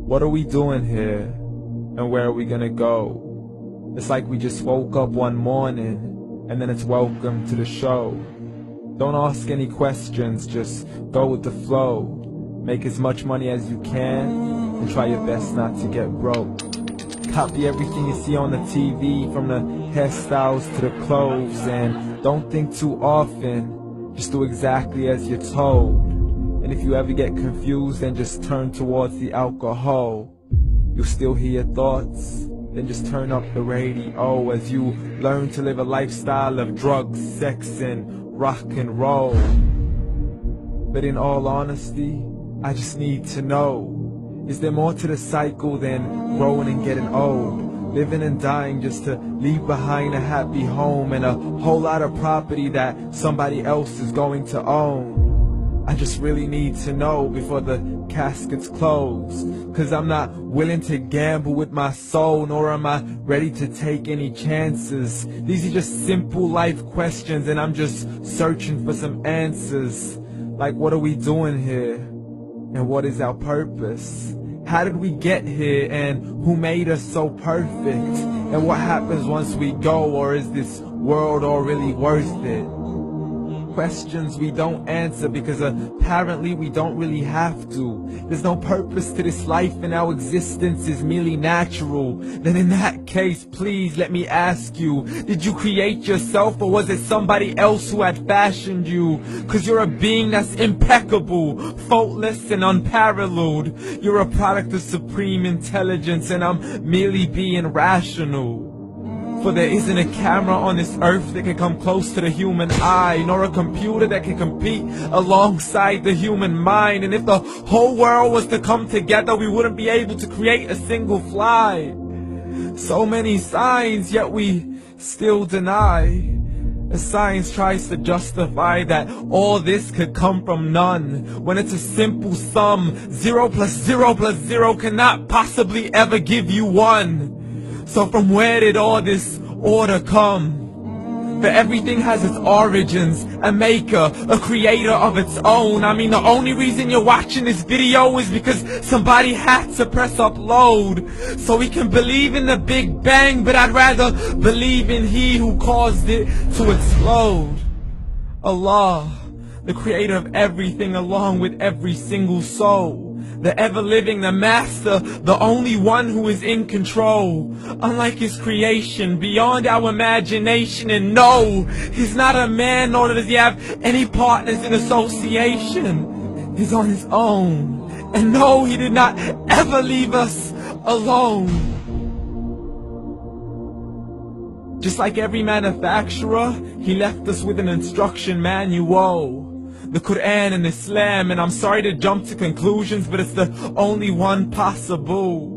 What are we doing here? And where are we gonna go? It's like we just woke up one morning, and then it's welcome to the show. Don't ask any questions, just go with the flow. Make as much money as you can, and try your best not to get broke. Copy everything you see on the TV, from the hairstyles to the clothes, and don't think too often, just do exactly as you're told. And if you ever get confused, then just turn towards the alcohol. You'll still hear your thoughts, then just turn up the radio as you learn to live a lifestyle of drugs, sex, and rock and roll. But in all honesty, I just need to know, is there more to the cycle than growing and getting old? Living and dying just to leave behind a happy home and a whole lot of property that somebody else is going to own. I just really need to know before the casket's closed, 'cause I'm not willing to gamble with my soul, nor am I ready to take any chances. These are just simple life questions, and I'm just searching for some answers. Like, what are we doing here? And what is our purpose? How did we get here, and who made us so perfect? And what happens once we go, or is this world all really worth it? Questions we don't answer because apparently we don't really have to. There's no purpose to this life and our existence is merely natural. Then in that case, please let me ask you, did you create yourself, or was it somebody else who had fashioned you? 'Cause you're a being that's impeccable, faultless and unparalleled. You're a product of supreme intelligence, and I'm merely being rational. For there isn't a camera on this earth that can come close to the human eye, nor a computer that can compete alongside the human mind. And if the whole world was to come together, we wouldn't be able to create a single fly. So many signs, yet we still deny. As science tries to justify that all this could come from none, when it's a simple sum. 0 plus 0 plus 0 cannot possibly ever give you 1. So from where did all this order come? For everything has its origins, a maker, a creator of its own. I mean, the only reason you're watching this video is because somebody had to press upload. So we can believe in the Big Bang, but I'd rather believe in He who caused it to explode. Allah, the creator of everything, along with every single soul. The ever-living, the master, the only one who is in control. Unlike his creation, beyond our imagination. And no, he's not a man, nor does he have any partners in association. He's on his own. And no, he did not ever leave us alone. Just like every manufacturer, he left us with an instruction manual. The Quran and Islam, and I'm sorry to jump to conclusions, but it's the only one possible.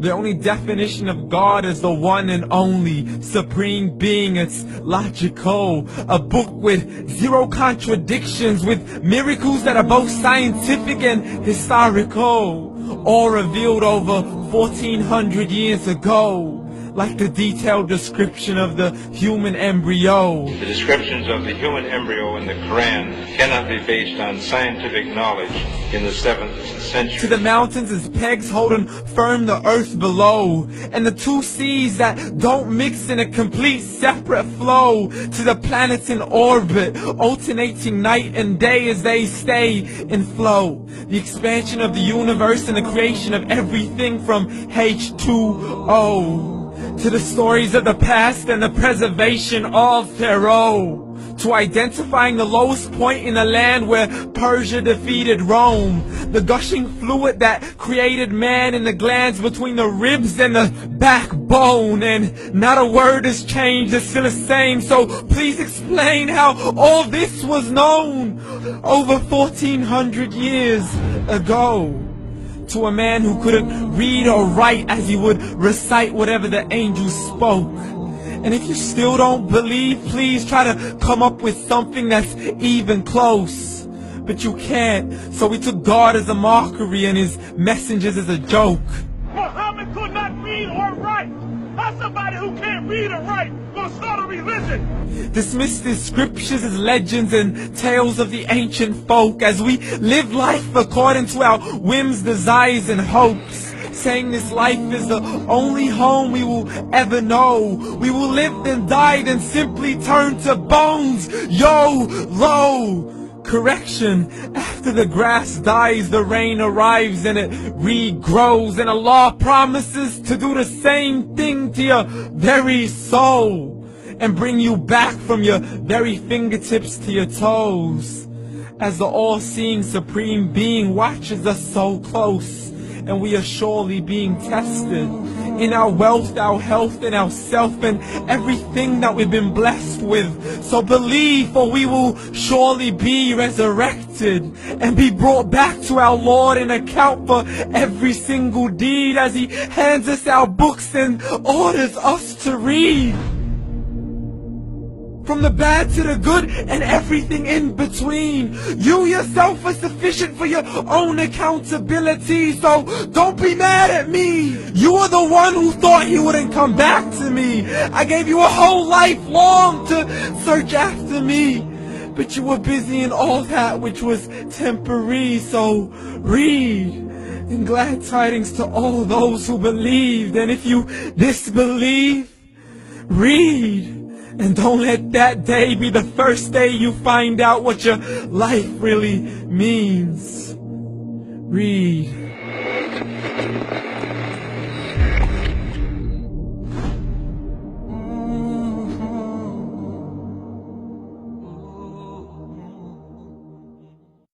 The only definition of God is the one and only supreme being. It's logical, a book with 0 contradictions, with miracles that are both scientific and historical, all revealed over 1400 years ago. Like the detailed description of the human embryo. The descriptions of the human embryo in the Quran cannot be based on scientific knowledge in the 7th century. To the mountains as pegs holding firm the earth below, and the 2 seas that don't mix in a complete separate flow. To the planets in orbit, alternating night and day as they stay in flow. The expansion of the universe and the creation of everything from H2O. To the stories of the past and the preservation of Pharaoh. To identifying the lowest point in the land where Persia defeated Rome. The gushing fluid that created man in the glands between the ribs and the backbone. And not a word has changed, it's still the same. So please explain how all this was known over 1400 years ago. To a man who couldn't read or write, as he would recite whatever the angels spoke. And if you still don't believe, please try to come up with something that's even close. But you can't, so we took God as a mockery and his messengers as a joke. Muhammad could not read or write. How's somebody who can't read or write gonna start a religion? Dismiss the scriptures as legends and tales of the ancient folk, as we live life according to our whims, desires, and hopes. saying this life is the only home we will ever know. We will live then die then simply turn to bones. YOLO! Correction, after the grass dies, the rain arrives and it regrows, and Allah promises to do the same thing to your very soul and bring you back from your very fingertips to your toes, as the all-seeing supreme being watches us so close, and we are surely being tested in our wealth, our health, and our self, and everything that we've been blessed with. So believe, for we will surely be resurrected and be brought back to our Lord and account for every single deed, as He hands us our books and orders us to read. From the bad to the good and everything in between. You yourself are sufficient for your own accountability, so don't be mad at me. You are the one who thought you wouldn't come back to me. I gave you a whole life long to search after me, but you were busy in all that which was temporary. So read, and glad tidings to all those who believed. And if you disbelieve, read. And don't let that day be the first day you find out what your life really means. Read.